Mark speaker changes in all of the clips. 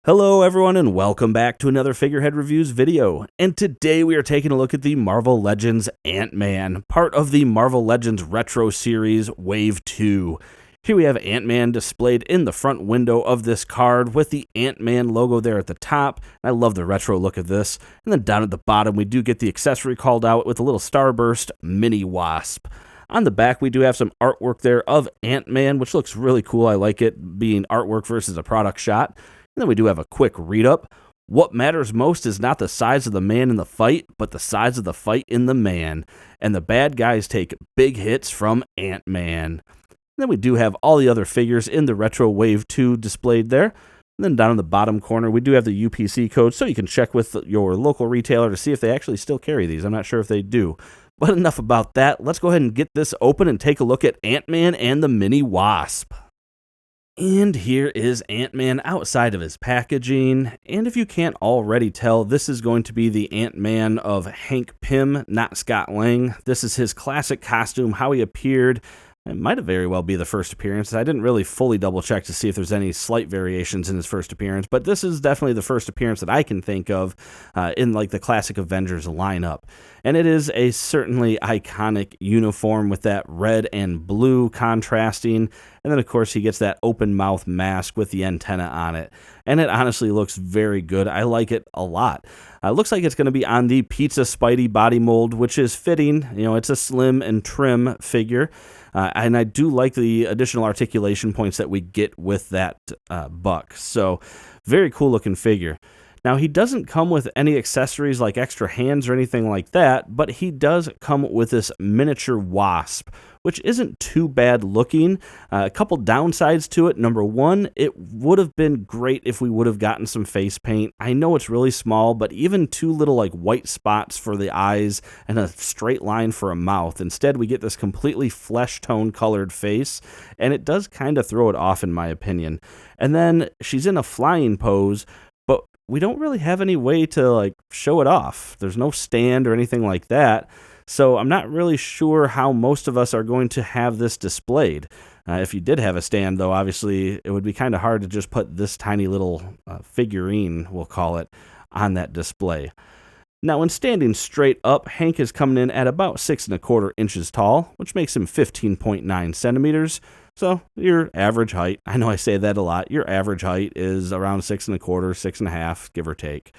Speaker 1: Hello everyone and welcome back to another Figurehead Reviews video, and today we are taking a look at the Marvel Legends Ant-Man, part of the Marvel Legends Retro Series Wave 2. Here we have Ant-Man displayed in the front window of this card with the Ant-Man logo there at the top. I love the retro look of this. And then down at the bottom we do get the accessory called out with a little starburst mini wasp. On the back, we do have some artwork there of Ant-Man, which looks really cool. I like it being artwork versus a product shot. And then we do have a quick read-up. What matters most is not the size of the man in the fight, but the size of the fight in the man. And the bad guys take big hits from Ant-Man. Then we do have all the other figures in the Retro Wave 2 displayed there. And then down in the bottom corner, we do have the UPC code, so you can check with your local retailer to see if they actually still carry these. I'm not sure if they do. But enough about that. Let's go ahead and get this open and take a look at Ant-Man and the Mini Wasp. And here is Ant-Man outside of his packaging, and if you can't already tell, this is going to be the Ant-Man of Hank Pym, not Scott Lang. This is his classic costume, how he appeared. It might have very well be the first appearance. I didn't really fully double check to see if there's any slight variations in his first appearance, but this is definitely the first appearance that I can think of in like the classic Avengers lineup. And it is a certainly iconic uniform with that red and blue contrasting. And then, of course, he gets that open mouth mask with the antenna on it. And it honestly looks very good. I like it a lot. It looks like it's going to be on the Pizza Spidey body mold, which is fitting. You know, it's a slim and trim figure. And I do like the additional articulation points that we get with that buck. So, very cool looking figure. Now, he doesn't come with any accessories like extra hands or anything like that, but he does come with this miniature wasp, which isn't too bad looking. A couple downsides to it. Number one, it would have been great if we would have gotten some face paint. I know it's really small, but even two little like white spots for the eyes and a straight line for a mouth. Instead, we get this completely flesh tone colored face, and it does kind of throw it off in my opinion. And then she's in a flying pose, but we don't really have any way to like show it off. There's no stand or anything like that. So I'm not really sure how most of us are going to have this displayed. If you did have a stand, though, obviously it would be kind of hard to just put this tiny little figurine, we'll call it, on that display. Now, when standing straight up, Hank is coming in at about 6 1/4 inches tall, which makes him 15.9 centimeters. So your average height, I know I say that a lot, your average height is around 6 1/4, 6.5, give or take.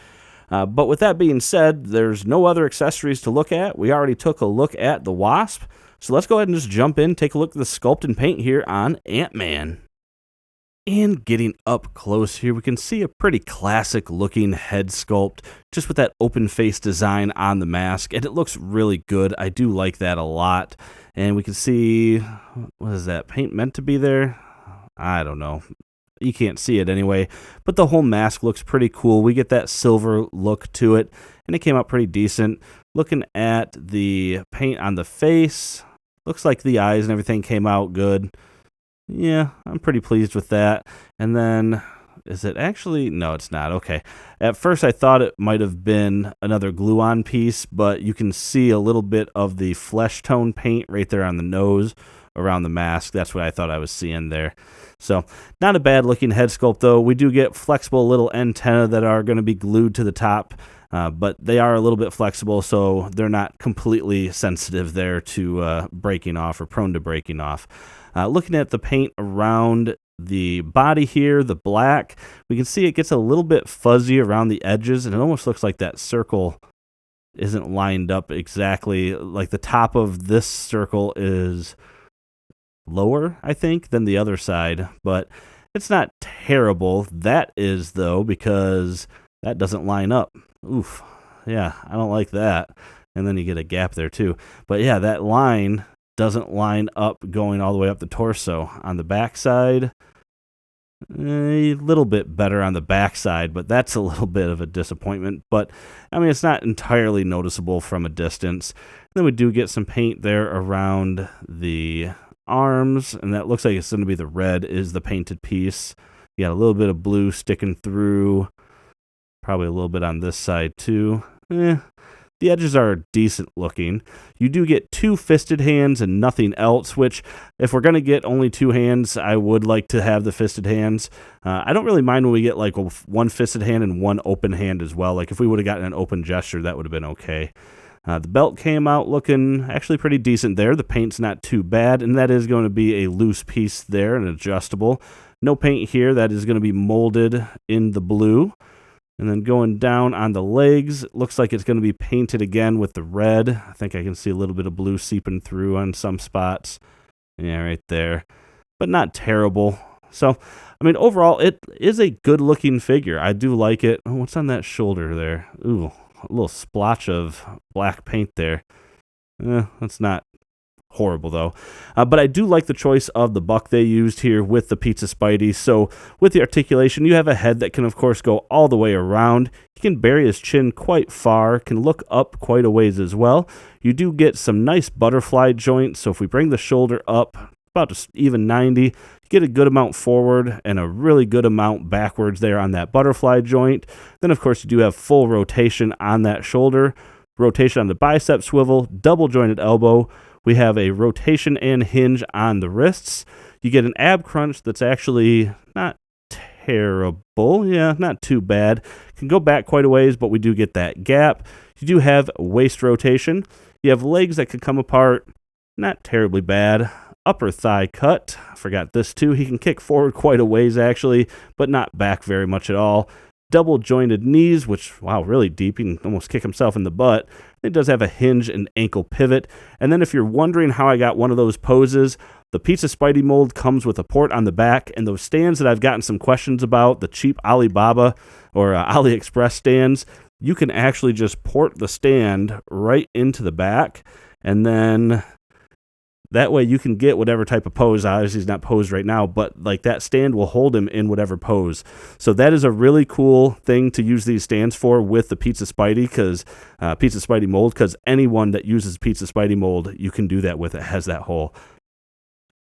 Speaker 1: But with that being said, there's no other accessories to look at. We already took a look at the Wasp. So let's go ahead and just jump in, take a look at the Sculpt and Paint here on Ant-Man. And getting up close here, we can see a pretty classic looking head sculpt, just with that open face design on the mask, and it looks really good. I do like that a lot. And we can see, what is that, paint meant to be there? I don't know. You can't see it anyway, but the whole mask looks pretty cool. We get that silver look to it, and it came out pretty decent. Looking at the paint on the face, looks like the eyes and everything came out good. Yeah, I'm pretty pleased with that. And then, is it actually? No, it's not. Okay. At first, I thought it might have been another glue-on piece, but you can see a little bit of the flesh tone paint right there on the nose around the mask. That's what I thought I was seeing there. So, not a bad looking head sculpt, though. We do get flexible little antennae that are going to be glued to the top, but they are a little bit flexible, so they're not completely sensitive there to breaking off or prone to breaking off. Looking at the paint around the body here, the black, we can see it gets a little bit fuzzy around the edges, and it almost looks like that circle isn't lined up exactly. Like the top of this circle is lower, I think, than the other side, but it's not terrible. That is, though, because that doesn't line up. Oof. Yeah, I don't like that. And then you get a gap there, too. But yeah, that line doesn't line up going all the way up the torso. On the backside, a little bit better on the backside, but that's a little bit of a disappointment. But, I mean, it's not entirely noticeable from a distance. Then we do get some paint there around the arms, and that looks like it's going to be the red is the painted piece. You got a little bit of blue sticking through, probably a little bit on this side, too. The edges are decent looking. You do get 2 fisted hands and nothing else, which if we're going to get only 2 hands, I would like to have the fisted hands. I don't really mind when we get like 1 fisted hand and 1 open hand as well. Like if we would have gotten an open gesture, that would have been okay. The belt came out looking actually pretty decent there. The paint's not too bad, and that is going to be a loose piece there and adjustable. No paint here. That is going to be molded in the blue. And then going down on the legs, it looks like it's going to be painted again with the red. I think I can see a little bit of blue seeping through on some spots. Yeah, right there. But not terrible. So, I mean, overall, it is a good-looking figure. I do like it. Oh, what's on that shoulder there? Ooh, a little splotch of black paint there. That's not horrible though, but I do like the choice of the buck they used here with the Pizza Spidey. So with the articulation, you have a head that can of course go all the way around. He can bury his chin quite far, can look up quite a ways as well. You do get some nice butterfly joints, so if we bring the shoulder up about just even 90, you get a good amount forward and a really good amount backwards there on that butterfly joint. Then of course you do have full rotation on that shoulder, rotation on the bicep swivel, double jointed elbow. We have a rotation and hinge on the wrists. You get an ab crunch that's actually not terrible. Yeah, not too bad. Can go back quite a ways, but we do get that gap. You do have waist rotation. You have legs that can come apart. Not terribly bad. Upper thigh cut. Forgot this too. He can kick forward quite a ways actually, but not back very much at all. Double jointed knees, which, wow, really deep. He can almost kick himself in the butt. It does have a hinge and ankle pivot. And then if you're wondering how I got one of those poses, the Pizza Spidey mold comes with a port on the back, and those stands that I've gotten some questions about, the cheap Alibaba or AliExpress stands, you can actually just port the stand right into the back, and then that way you can get whatever type of pose. Obviously he's not posed right now, but like that stand will hold him in whatever pose. So that is a really cool thing to use these stands for with the Pizza Spidey, because Pizza Spidey mold, because anyone that uses Pizza Spidey mold, you can do that with. It has that hole.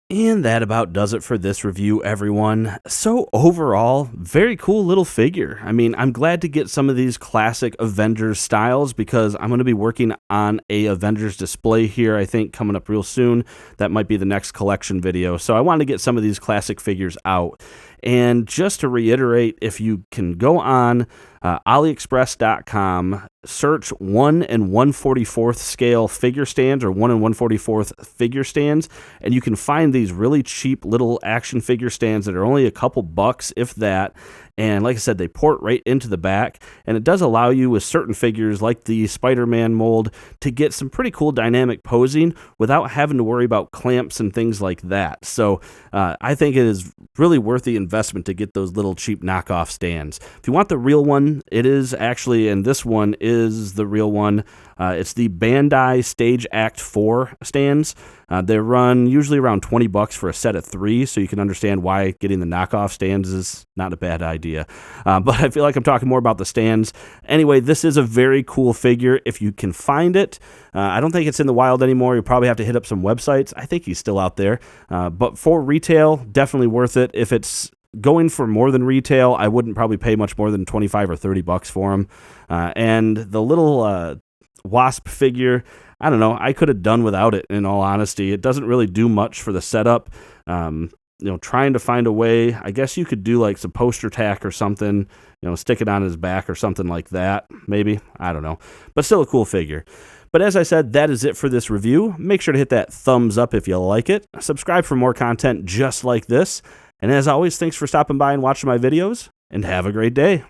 Speaker 1: And that about does it for this review, everyone. So overall, very cool little figure. I mean, I'm glad to get some of these classic Avengers styles, because I'm going to be working on a Avengers display here, I think, coming up real soon. That might be the next collection video. So I wanted to get some of these classic figures out. And just to reiterate, if you can go on AliExpress.com, search 1 1/44 scale figure stands, or 1 1/44 figure stands, and you can find these really cheap little action figure stands that are only a couple bucks, if that. And like I said, they port right into the back, and it does allow you with certain figures like the Spider-Man mold to get some pretty cool dynamic posing without having to worry about clamps and things like that. So I think it is really worth the investment to get those little cheap knockoff stands. If you want the real one, it is actually, and this one is the real one. It's the Bandai Stage Act 4 stands. They run usually around 20 bucks for a set of 3, so you can understand why getting the knockoff stands is not a bad idea. But I feel like I'm talking more about the stands. Anyway, this is a very cool figure if you can find it. I don't think it's in the wild anymore. You'll probably have to hit up some websites. I think he's still out there. But for retail, definitely worth it. If it's going for more than retail, I wouldn't probably pay much more than 25 or 30 bucks for him. And the little Wasp figure, I don't know, I could have done without it, in all honesty. It doesn't really do much for the setup. Trying to find a way, I guess you could do like some poster tack or something, stick it on his back or something like that, maybe. I don't know. But still a cool figure. But as I said, that is it for this review. Make sure to hit that thumbs up if you like it. Subscribe for more content just like this. And as always, thanks for stopping by and watching my videos, and have a great day.